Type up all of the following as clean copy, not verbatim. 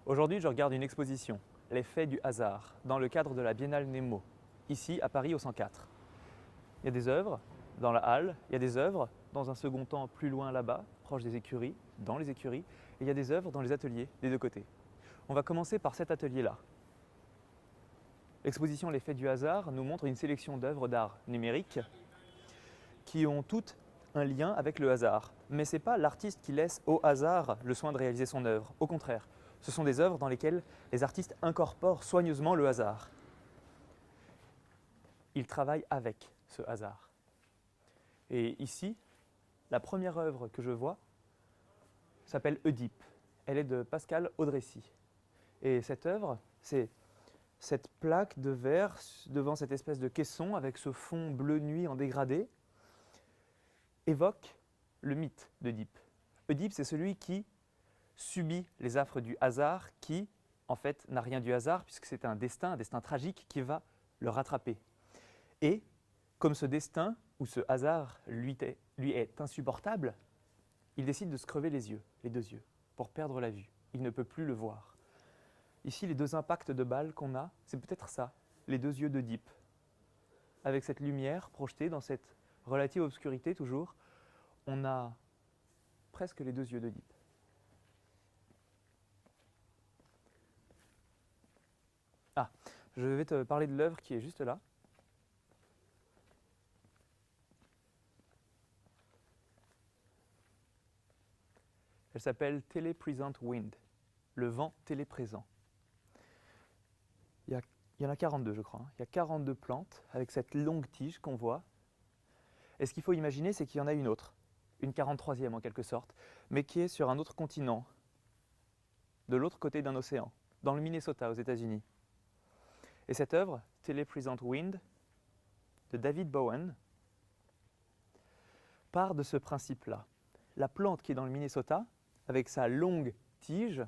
Aujourd'hui, je regarde une exposition, L'effet du hasard, dans le cadre de la Biennale Nemo, ici à Paris au 104. Il y a des œuvres dans la halle, il y a des œuvres dans un second temps plus loin là-bas, proche des écuries, dans les écuries, et il y a des œuvres dans les ateliers des deux côtés. On va commencer par cet atelier-là. L'exposition L'effet du hasard nous montre une sélection d'œuvres d'art numérique qui ont toutes un lien avec le hasard. Mais ce n'est pas l'artiste qui laisse au hasard le soin de réaliser son œuvre. Au contraire, ce sont des œuvres dans lesquelles les artistes incorporent soigneusement le hasard. Ils travaillent avec ce hasard. Et ici, la première œuvre que je vois s'appelle Oedipe. Elle est de Pascal Audrecy. Et cette œuvre, c'est cette plaque de verre devant cette espèce de caisson avec ce fond bleu nuit en dégradé, évoque le mythe d'Oedipe. Oedipe, c'est celui qui subit les affres du hasard, qui, en fait, n'a rien du hasard, puisque c'est un destin tragique qui va le rattraper. Et, comme ce destin, ou ce hasard, lui est insupportable, il décide de se crever les yeux, les deux yeux, pour perdre la vue. Il ne peut plus le voir. Ici, les deux impacts de balles qu'on a, c'est peut-être ça, les deux yeux d'Oedipe. Avec cette lumière projetée dans cette relative obscurité toujours, on a presque les deux yeux d'Oedipe. Ah, je vais te parler de l'œuvre qui est juste là. Elle s'appelle Telepresent Wind, le vent téléprésent. Il y en a 42, je crois. Il y a 42 plantes avec cette longue tige qu'on voit. Et ce qu'il faut imaginer, c'est qu'il y en a une autre, une 43e en quelque sorte, mais qui est sur un autre continent, de l'autre côté d'un océan, dans le Minnesota, aux États-Unis. Et cette œuvre, Telepresent Wind, de David Bowen, part de ce principe-là. La plante qui est dans le Minnesota, avec sa longue tige,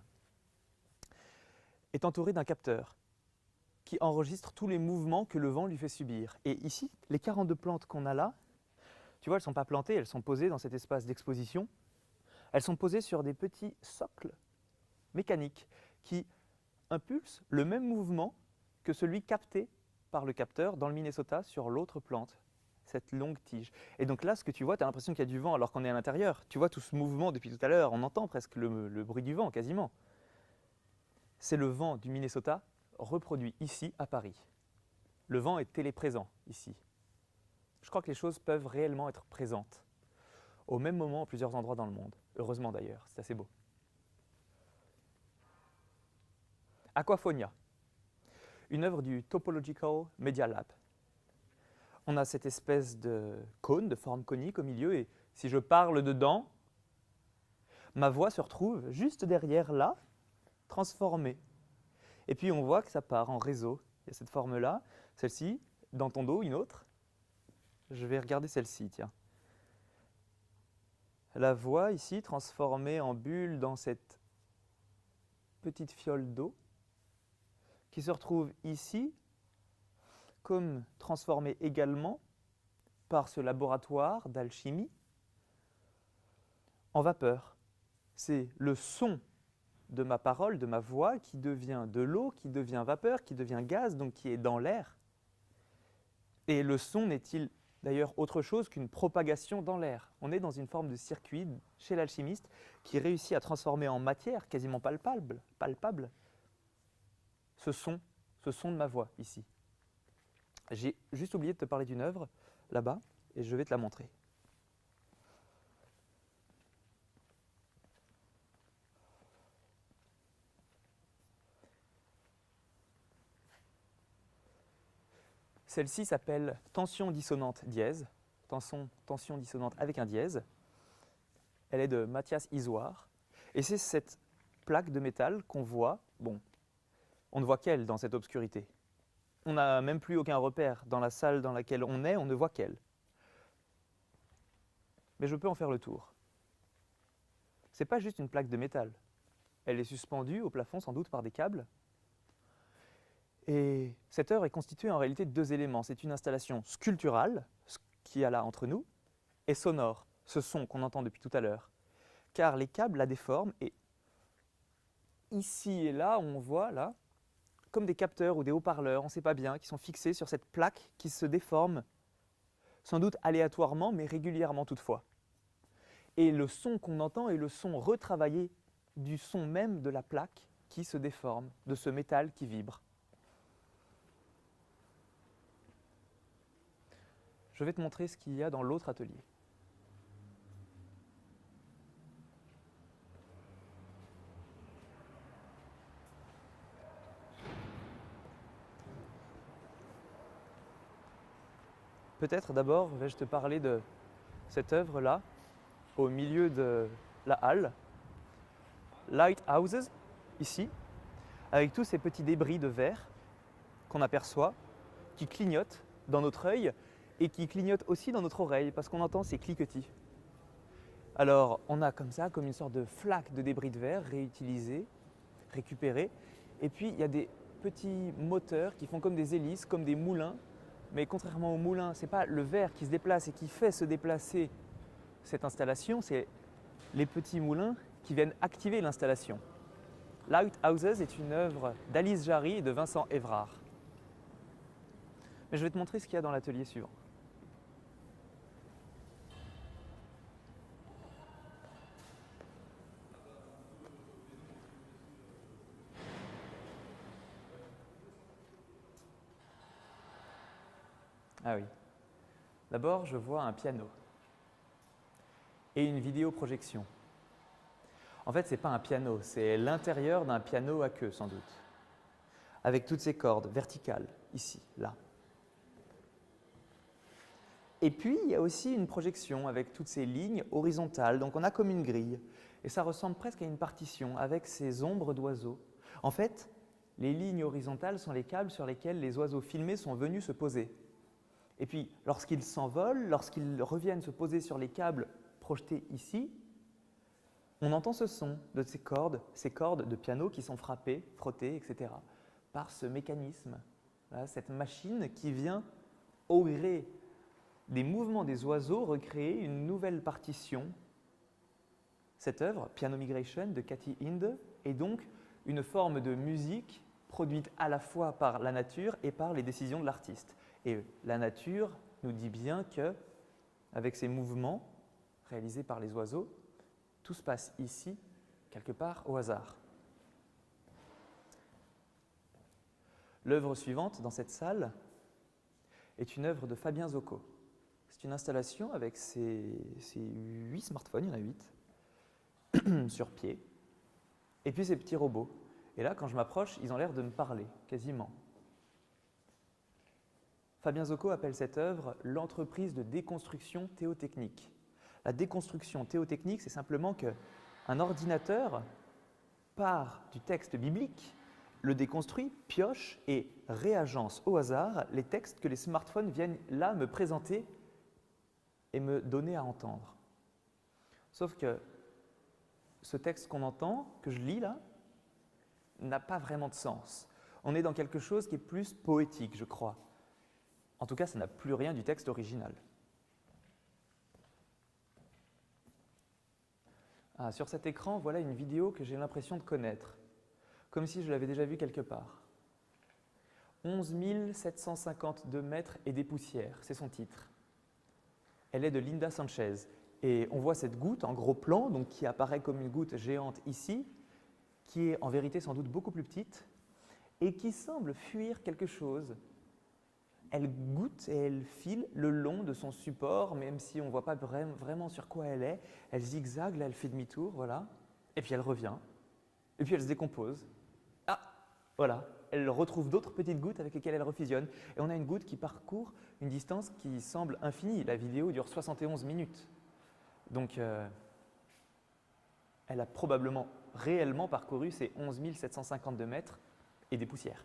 est entourée d'un capteur qui enregistre tous les mouvements que le vent lui fait subir. Et ici, les 42 plantes qu'on a là, tu vois, elles ne sont pas plantées, elles sont posées dans cet espace d'exposition. Elles sont posées sur des petits socles mécaniques qui impulsent le même mouvement que celui capté par le capteur dans le Minnesota sur l'autre plante, cette longue tige. Et donc là, ce que tu vois, tu as l'impression qu'il y a du vent alors qu'on est à l'intérieur. Tu vois tout ce mouvement depuis tout à l'heure, on entend presque le bruit du vent quasiment. C'est le vent du Minnesota reproduit ici à Paris. Le vent est téléprésent ici. Je crois que les choses peuvent réellement être présentes au même moment à plusieurs endroits dans le monde. Heureusement d'ailleurs, c'est assez beau. Aquaphonia, une œuvre du Topological Media Lab. On a cette espèce de cône, de forme conique au milieu, et si je parle dedans, ma voix se retrouve juste derrière là, transformée. Et puis on voit que ça part en réseau. Il y a cette forme-là, celle-ci, dans ton dos, une autre. Je vais regarder celle-ci, tiens. La voix ici, transformée en bulle dans cette petite fiole d'eau, qui se retrouve ici, comme transformée également par ce laboratoire d'alchimie en vapeur. C'est le son de ma parole, de ma voix, qui devient de l'eau, qui devient vapeur, qui devient gaz, donc qui est dans l'air. Et le son n'est-il d'ailleurs autre chose qu'une propagation dans l'air? On est dans une forme de circuit chez l'alchimiste qui réussit à transformer en matière quasiment palpable ce son de ma voix ici. J'ai juste oublié de te parler d'une œuvre là-bas et je vais te la montrer. Celle-ci s'appelle tension dissonante dièse, tension dissonante avec un dièse. Elle est de Mathias Isoard. Et c'est cette plaque de métal qu'on voit, bon, on ne voit qu'elle dans cette obscurité. On n'a même plus aucun repère. Dans la salle dans laquelle on est, on ne voit qu'elle. Mais je peux en faire le tour. Ce n'est pas juste une plaque de métal. Elle est suspendue au plafond sans doute par des câbles. Et cette œuvre est constituée en réalité de deux éléments. C'est une installation sculpturale, ce qu'il y a là entre nous, et sonore, ce son qu'on entend depuis tout à l'heure. Car les câbles la déforment et ici et là, on voit là, comme des capteurs ou des haut-parleurs, on ne sait pas bien, qui sont fixés sur cette plaque qui se déforme, sans doute aléatoirement, mais régulièrement toutefois. Et le son qu'on entend est le son retravaillé du son même de la plaque qui se déforme, de ce métal qui vibre. Je vais te montrer ce qu'il y a dans l'autre atelier. Peut-être d'abord vais-je te parler de cette œuvre-là, au milieu de la halle, Lighthouses, ici, avec tous ces petits débris de verre qu'on aperçoit, qui clignotent dans notre œil et qui clignotent aussi dans notre oreille, parce qu'on entend ces cliquetis. Alors, on a comme ça, comme une sorte de flaque de débris de verre réutilisés, récupérés, et puis il y a des petits moteurs qui font comme des hélices, comme des moulins. Mais contrairement au moulin, ce n'est pas le verre qui se déplace et qui fait se déplacer cette installation, c'est les petits moulins qui viennent activer l'installation. Lighthouses est une œuvre d'Alice Jarry et de Vincent Évrard. Mais je vais te montrer ce qu'il y a dans l'atelier suivant. Ah oui. D'abord, je vois un piano et une vidéoprojection. En fait, ce n'est pas un piano, c'est l'intérieur d'un piano à queue, sans doute, avec toutes ces cordes verticales, ici, là. Et puis, il y a aussi une projection avec toutes ces lignes horizontales, donc on a comme une grille, et ça ressemble presque à une partition avec ces ombres d'oiseaux. En fait, les lignes horizontales sont les câbles sur lesquels les oiseaux filmés sont venus se poser. Et puis, lorsqu'ils s'envolent, lorsqu'ils reviennent se poser sur les câbles projetés ici, on entend ce son de ces cordes de piano qui sont frappées, frottées, etc., par ce mécanisme, là, cette machine qui vient, au gré des mouvements des oiseaux, recréer une nouvelle partition. Cette œuvre, Piano Migration de Cathy Inde, est donc une forme de musique produite à la fois par la nature et par les décisions de l'artiste. Et la nature nous dit bien que, avec ces mouvements réalisés par les oiseaux, tout se passe ici, quelque part au hasard. L'œuvre suivante dans cette salle est une œuvre de Fabien Zocco. C'est une installation avec ses 8 smartphones, il y en a 8, sur pied, et puis ces petits robots. Et là, quand je m'approche, ils ont l'air de me parler, quasiment. Fabien Zocco appelle cette œuvre l'entreprise de déconstruction théotechnique. La déconstruction théotechnique, c'est simplement qu'un ordinateur part du texte biblique, le déconstruit, pioche et réagence au hasard les textes que les smartphones viennent là me présenter et me donner à entendre. Sauf que ce texte qu'on entend, que je lis là, n'a pas vraiment de sens. On est dans quelque chose qui est plus poétique, je crois. En tout cas, ça n'a plus rien du texte original. Ah, sur cet écran, voilà une vidéo que j'ai l'impression de connaître, comme si je l'avais déjà vue quelque part. 11 752 mètres et des poussières, c'est son titre. Elle est de Linda Sanchez. Et on voit cette goutte en gros plan, donc qui apparaît comme une goutte géante ici, qui est en vérité sans doute beaucoup plus petite, et qui semble fuir quelque chose. Elle goûte et elle file le long de son support, même si on ne voit pas vraiment sur quoi elle est. Elle zigzague, là elle fait demi-tour, voilà. Et puis elle revient. Et puis elle se décompose. Ah, voilà. Elle retrouve d'autres petites gouttes avec lesquelles elle refusionne. Et on a une goutte qui parcourt une distance qui semble infinie. La vidéo dure 71 minutes. Donc, elle a probablement réellement parcouru ces 11 752 mètres et des poussières.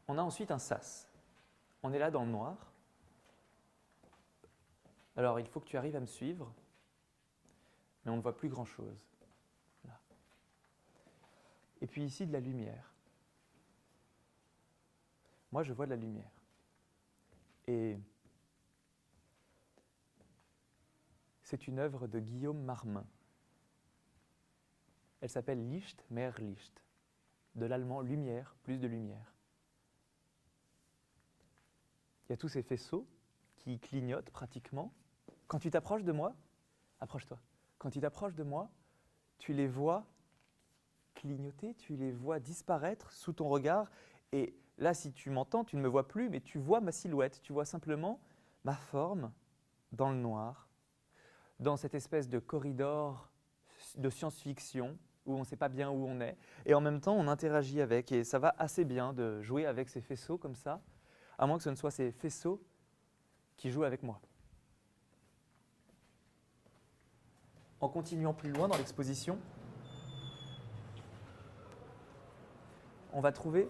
On a ensuite un sas. On est là dans le noir. Alors, il faut que tu arrives à me suivre, mais on ne voit plus grand-chose. Là. Et puis ici, de la lumière. Moi, je vois de la lumière. Et c'est une œuvre de Guillaume Marmin. Elle s'appelle Licht, mehr Licht, de l'allemand lumière, plus de lumière. Il y a tous ces faisceaux qui clignotent pratiquement. Quand tu t'approches de moi, approche-toi. Quand tu t'approches de moi, tu les vois clignoter, tu les vois disparaître sous ton regard. Et là, si tu m'entends, tu ne me vois plus, mais tu vois ma silhouette, tu vois simplement ma forme dans le noir, dans cette espèce de corridor de science-fiction où on ne sait pas bien où on est. Et en même temps, on interagit avec. Et ça va assez bien de jouer avec ces faisceaux comme ça, à moins que ce ne soit ces faisceaux qui jouent avec moi. En continuant plus loin dans l'exposition, on va trouver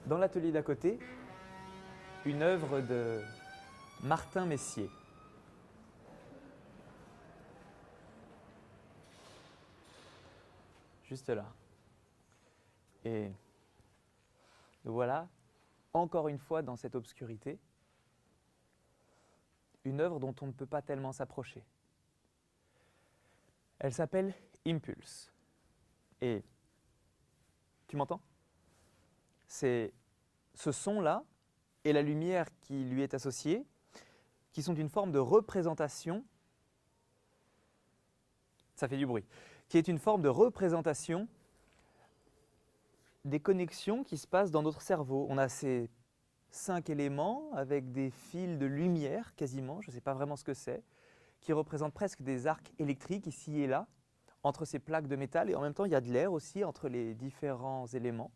dans l'atelier d'à côté une œuvre de Martin Messier. Juste là. Et voilà, encore une fois dans cette obscurité, une œuvre dont on ne peut pas tellement s'approcher. Elle s'appelle Impulse. Et tu m'entends? C'est ce son-là et la lumière qui lui est associée, qui sont une forme de représentation, ça fait du bruit, qui est une forme de représentation des connexions qui se passent dans notre cerveau. On a ces 5 éléments avec des fils de lumière quasiment, je ne sais pas vraiment ce que c'est, qui représentent presque des arcs électriques ici et là, entre ces plaques de métal, et en même temps il y a de l'air aussi entre les différents éléments.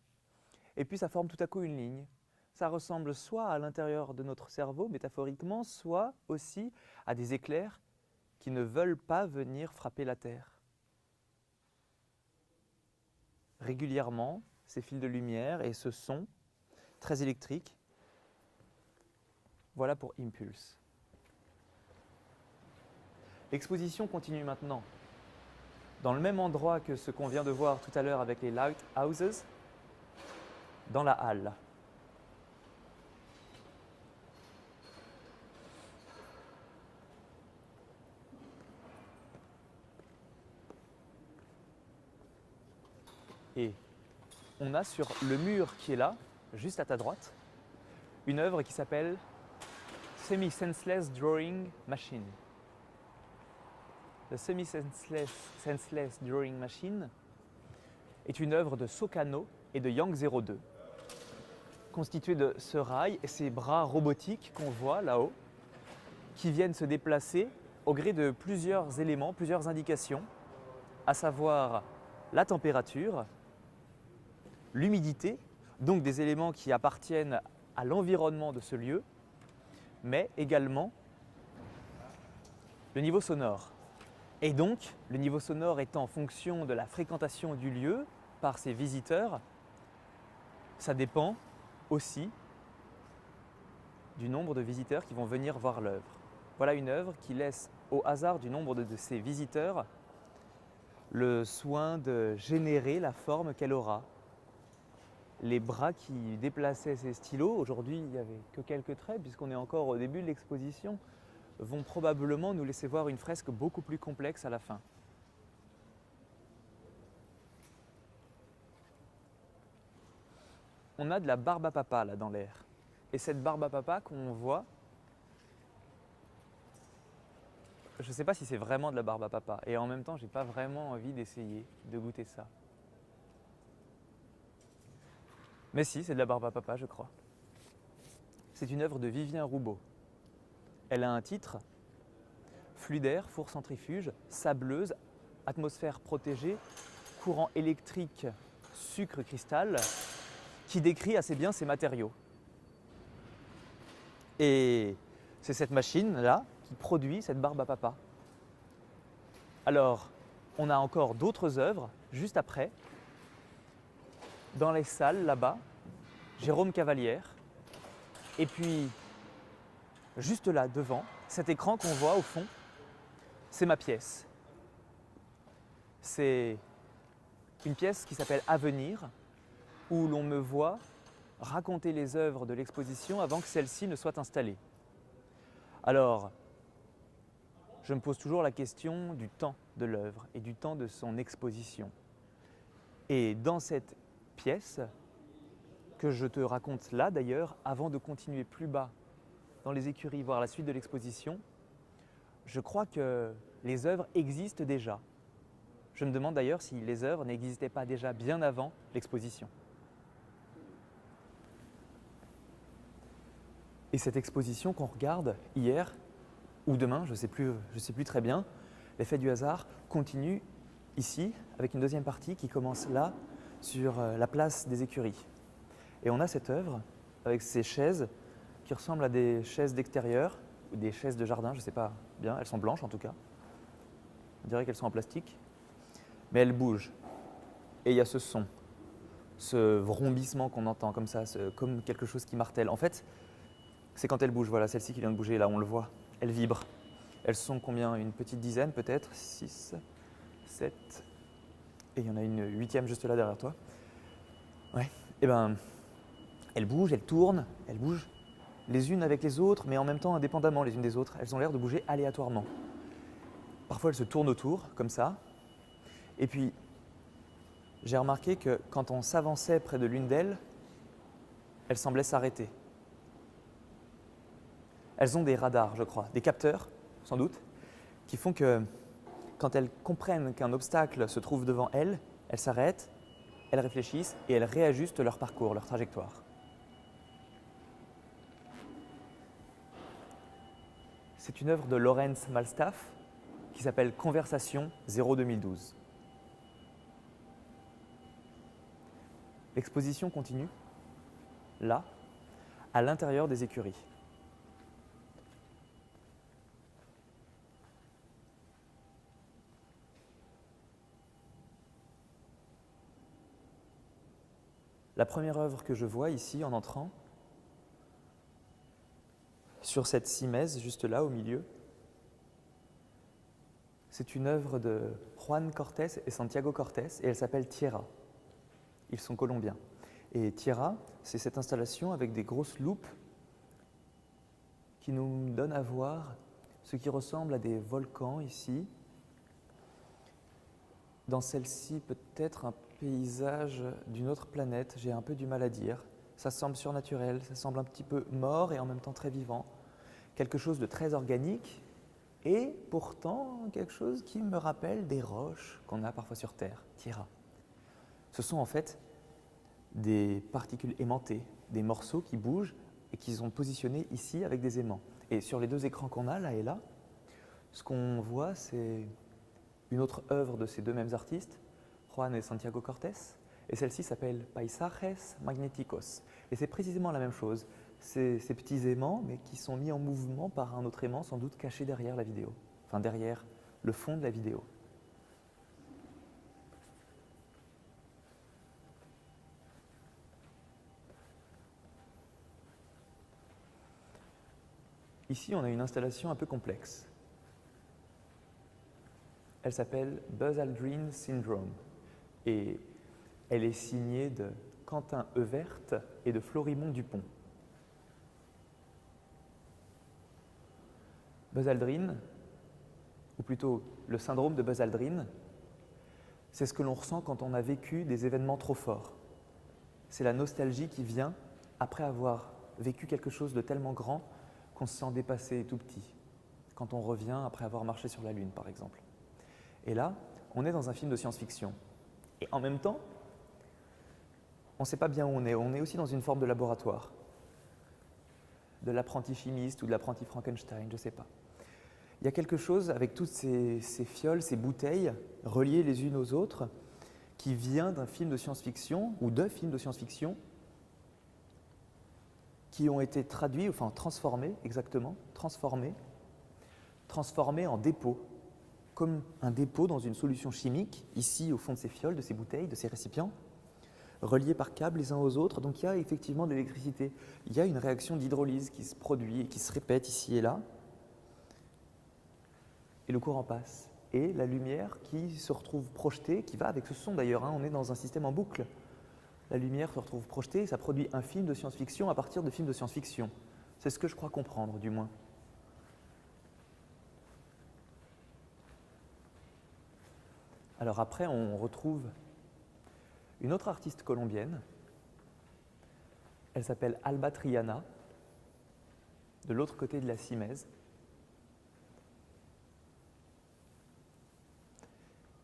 Et puis ça forme tout à coup une ligne. Ça ressemble soit à l'intérieur de notre cerveau, métaphoriquement, soit aussi à des éclairs qui ne veulent pas venir frapper la Terre. Régulièrement, ces fils de lumière et ce son très électrique, voilà pour Impulse. L'exposition continue maintenant dans le même endroit que ce qu'on vient de voir tout à l'heure avec les lighthouses, dans la halle. Et on a sur le mur qui est là, juste à ta droite, une œuvre qui s'appelle Semi-Senseless Drawing Machine. The Semi-Senseless Drawing Machine est une œuvre de Sokano et de Yang02, constituée de ce rail et ces bras robotiques qu'on voit là-haut, qui viennent se déplacer au gré de plusieurs éléments, plusieurs indications, à savoir la température, l'humidité, donc des éléments qui appartiennent à l'environnement de ce lieu, mais également le niveau sonore. Et donc, le niveau sonore étant en fonction de la fréquentation du lieu par ses visiteurs, ça dépend aussi du nombre de visiteurs qui vont venir voir l'œuvre. Voilà une œuvre qui laisse au hasard du nombre de ses visiteurs le soin de générer la forme qu'elle aura. Les bras qui déplaçaient ces stylos, aujourd'hui il n'y avait que quelques traits puisqu'on est encore au début de l'exposition, vont probablement nous laisser voir une fresque beaucoup plus complexe à la fin. On a de la barbe à papa là dans l'air. Et cette barbe à papa qu'on voit, je ne sais pas si c'est vraiment de la barbe à papa. Et en même temps, je n'ai pas vraiment envie d'essayer de goûter ça. Mais si, c'est de la barbe à papa, je crois. C'est une œuvre de Vivien Roubaud. Elle a un titre, flux d'air, four centrifuge, sableuse, atmosphère protégée, courant électrique, sucre cristal, qui décrit assez bien ces matériaux. Et c'est cette machine-là qui produit cette barbe à papa. Alors, on a encore d'autres œuvres juste après. Dans les salles là-bas, Jérôme Cavalière. Et puis, juste là, devant, cet écran qu'on voit au fond, c'est ma pièce. C'est une pièce qui s'appelle Avenir, où l'on me voit raconter les œuvres de l'exposition avant que celle-ci ne soit installée. Alors, je me pose toujours la question du temps de l'œuvre et du temps de son exposition. Et dans cette pièce, que je te raconte là d'ailleurs, avant de continuer plus bas dans les écuries, voir la suite de l'exposition, je crois que les œuvres existent déjà. Je me demande d'ailleurs si les œuvres n'existaient pas déjà bien avant l'exposition. Et cette exposition qu'on regarde hier ou demain, je ne sais plus très bien, l'effet du hasard continue ici avec une deuxième partie qui commence là sur la place des écuries. Et on a cette œuvre avec ces chaises qui ressemblent à des chaises d'extérieur ou des chaises de jardin, je ne sais pas bien, elles sont blanches en tout cas. On dirait qu'elles sont en plastique, mais elles bougent. Et il y a ce son, ce vrombissement qu'on entend comme ça, comme quelque chose qui martèle. En fait, c'est quand elles bougent, voilà, celle-ci qui vient de bouger, là on le voit, elles vibrent. Elles sont combien? Une petite dizaine peut-être, 6, 7, et il y en a une 8e juste là derrière toi. Ouais, et ben, elles bougent, elles tournent, elles bougent les unes avec les autres, mais en même temps indépendamment les unes des autres. Elles ont l'air de bouger aléatoirement. Parfois elles se tournent autour, comme ça. Et puis, j'ai remarqué que quand on s'avançait près de l'une d'elles, elles semblaient s'arrêter. Elles ont des radars, je crois, des capteurs, sans doute, qui font que quand elles comprennent qu'un obstacle se trouve devant elles, elles s'arrêtent, elles réfléchissent et elles réajustent leur parcours, leur trajectoire. C'est une œuvre de Lawrence Malstaff qui s'appelle Conversation 0-2012. L'exposition continue, là, à l'intérieur des écuries. La première œuvre que je vois ici en entrant, sur cette simèse juste là au milieu, c'est une œuvre de Juan Cortés et Santiago Cortés et elle s'appelle Tierra. Ils sont colombiens. Et Tierra, c'est cette installation avec des grosses loupes qui nous donnent à voir ce qui ressemble à des volcans ici. Dans celle-ci, peut-être un paysage d'une autre planète, j'ai un peu du mal à dire. Ça semble surnaturel, ça semble un petit peu mort et en même temps très vivant. Quelque chose de très organique et pourtant quelque chose qui me rappelle des roches qu'on a parfois sur Terre, Tierra. Ce sont en fait des particules aimantées, des morceaux qui bougent et qui sont positionnés ici avec des aimants. Et sur les deux écrans qu'on a, là et là, ce qu'on voit, c'est une autre œuvre de ces deux mêmes artistes, Juan et Santiago Cortés, et celle-ci s'appelle Paisajes Magnéticos. Et c'est précisément la même chose, c'est ces petits aimants, mais qui sont mis en mouvement par un autre aimant, sans doute caché derrière la vidéo, enfin derrière le fond de la vidéo. Ici, on a une installation un peu complexe. Elle s'appelle Buzz Aldrin Syndrome et elle est signée de Quentin Evert et de Florimond Dupont. Buzz Aldrin, ou plutôt le syndrome de Buzz Aldrin, c'est ce que l'on ressent quand on a vécu des événements trop forts. C'est la nostalgie qui vient après avoir vécu quelque chose de tellement grand qu'on se sent dépassé et tout petit, quand on revient après avoir marché sur la Lune, par exemple. Et là, on est dans un film de science-fiction. Et en même temps, on ne sait pas bien où on est. On est aussi dans une forme de laboratoire, de l'apprenti chimiste ou de l'apprenti Frankenstein, je ne sais pas. Il y a quelque chose avec toutes ces fioles, ces bouteilles, reliées les unes aux autres, qui vient d'un film de science-fiction ou de films de science-fiction qui ont été traduits, enfin transformés, exactement, transformés en dépôts, comme un dépôt dans une solution chimique, ici au fond de ces fioles, de ces bouteilles, de ces récipients, reliés par câbles les uns aux autres. Donc il y a effectivement de l'électricité. Il y a une réaction d'hydrolyse qui se produit et qui se répète ici et là. Et le courant passe. Et la lumière qui se retrouve projetée, qui va avec ce son d'ailleurs, on est dans un système en boucle. La lumière se retrouve projetée et ça produit un film de science-fiction à partir de films de science-fiction. C'est ce que je crois comprendre, du moins. Alors après, on retrouve une autre artiste colombienne. Elle s'appelle Alba Triana, de l'autre côté de la Simèze.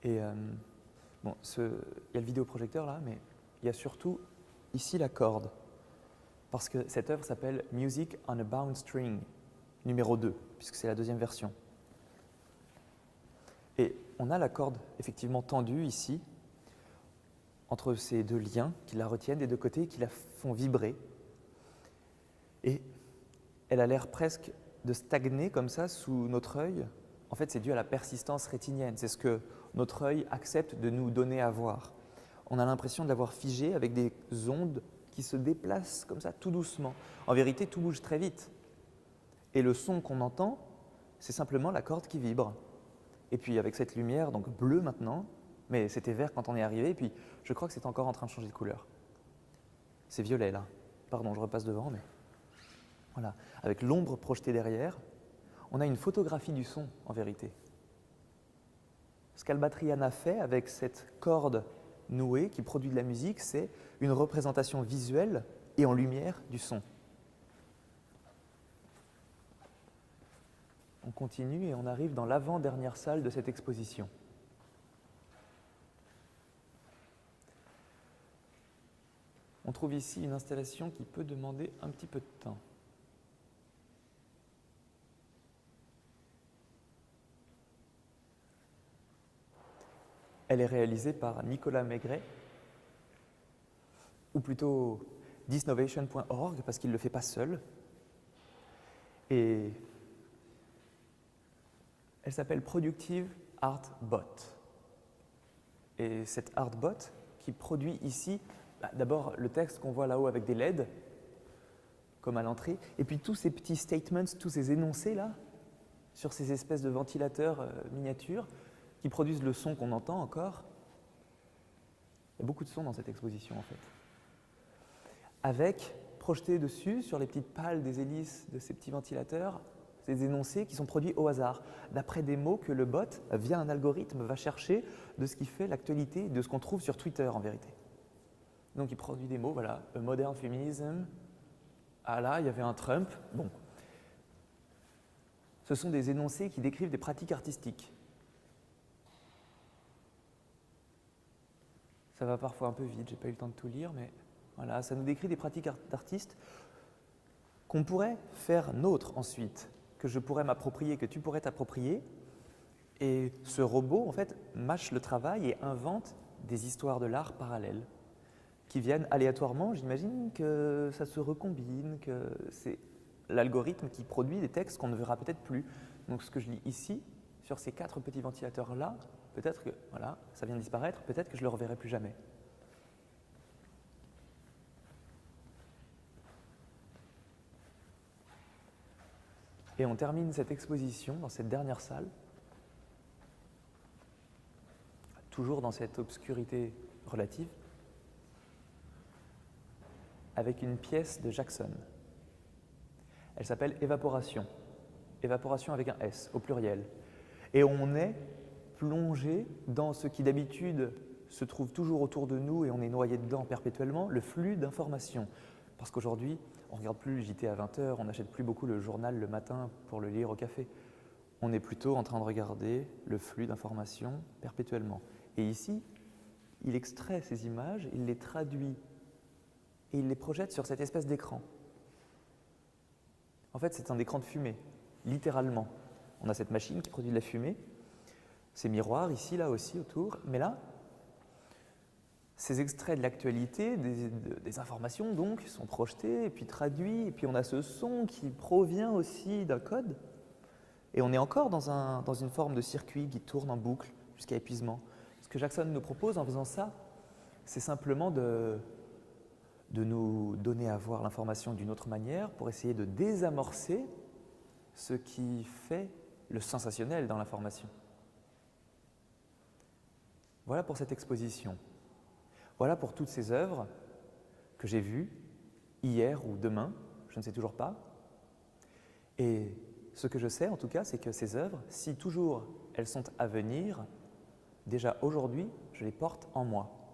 Et bon, il y a le vidéoprojecteur là, mais il y a surtout ici la corde. Parce que cette œuvre s'appelle Music on a Bound String, numéro 2, puisque c'est la deuxième version. Et on a la corde effectivement tendue ici, entre ces deux liens qui la retiennent des deux côtés et qui la font vibrer. Et elle a l'air presque de stagner comme ça sous notre œil. En fait, c'est dû à la persistance rétinienne. C'est ce que notre œil accepte de nous donner à voir. On a l'impression de l'avoir figée avec des ondes qui se déplacent comme ça tout doucement. En vérité, tout bouge très vite. Et le son qu'on entend, c'est simplement la corde qui vibre. Et puis avec cette lumière, donc bleue maintenant, mais c'était vert quand on est arrivé, et puis je crois que c'est encore en train de changer de couleur. C'est violet là. Pardon, je repasse devant, mais voilà. Avec l'ombre projetée derrière, on a une photographie du son en vérité. Ce qu'Alba Triana fait avec cette corde nouée qui produit de la musique, c'est une représentation visuelle et en lumière du son. On continue et on arrive dans l'avant-dernière salle de cette exposition. On trouve ici une installation qui peut demander un petit peu de temps. Elle est réalisée par Nicolas Maigret, ou plutôt disnovation.org, parce qu'il ne le fait pas seul. Et elle s'appelle Productive Art Bot. Et cette Art Bot qui produit ici, d'abord le texte qu'on voit là-haut avec des LED, comme à l'entrée, et puis tous ces petits statements, tous ces énoncés là, sur ces espèces de ventilateurs miniatures, qui produisent le son qu'on entend encore. Il y a beaucoup de sons dans cette exposition en fait. Avec, projeté dessus, sur les petites pales des hélices de ces petits ventilateurs, ces énoncés qui sont produits au hasard, d'après des mots que le bot, via un algorithme, va chercher de ce qui fait l'actualité, de ce qu'on trouve sur Twitter en vérité. Donc il produit des mots, voilà, a modern feminism, ah là, il y avait un Trump, bon. Ce sont des énoncés qui décrivent des pratiques artistiques. Ça va parfois un peu vite, j'ai pas eu le temps de tout lire, mais voilà, ça nous décrit des pratiques d'artistes qu'on pourrait faire nôtres ensuite, que je pourrais m'approprier, que tu pourrais t'approprier. Et ce robot, en fait, mâche le travail et invente des histoires de l'art parallèles qui viennent aléatoirement. J'imagine que ça se recombine, que c'est l'algorithme qui produit des textes qu'on ne verra peut-être plus. Donc ce que je lis ici, sur ces 4 petits ventilateurs-là, peut-être que, voilà, ça vient de disparaître, peut-être que je ne le reverrai plus jamais. Et on termine cette exposition dans cette dernière salle, toujours dans cette obscurité relative, avec une pièce de Jackson. Elle s'appelle Évaporation. Évaporation avec un S, au pluriel. Et on est plongé dans ce qui d'habitude se trouve toujours autour de nous et on est noyé dedans perpétuellement, le flux d'informations. Parce qu'aujourd'hui, on ne regarde plus le JT à 20h, on n'achète plus beaucoup le journal le matin pour le lire au café. On est plutôt en train de regarder le flux d'informations perpétuellement. Et ici, il extrait ces images, il les traduit et il les projette sur cette espèce d'écran. En fait, c'est un écran de fumée, littéralement. On a cette machine qui produit de la fumée, ces miroirs ici, là aussi, autour, mais là, ces extraits de l'actualité, des informations donc, sont projetés et puis traduits, et puis on a ce son qui provient aussi d'un code, et on est encore dans une forme de circuit qui tourne en boucle jusqu'à épuisement. Ce que Jackson nous propose en faisant ça, c'est simplement de nous donner à voir l'information d'une autre manière pour essayer de désamorcer ce qui fait le sensationnel dans l'information. Voilà pour cette exposition. Voilà pour toutes ces œuvres que j'ai vues hier ou demain, je ne sais toujours pas. Et ce que je sais en tout cas, c'est que ces œuvres, si toujours elles sont à venir, Déjà aujourd'hui, je les porte en moi.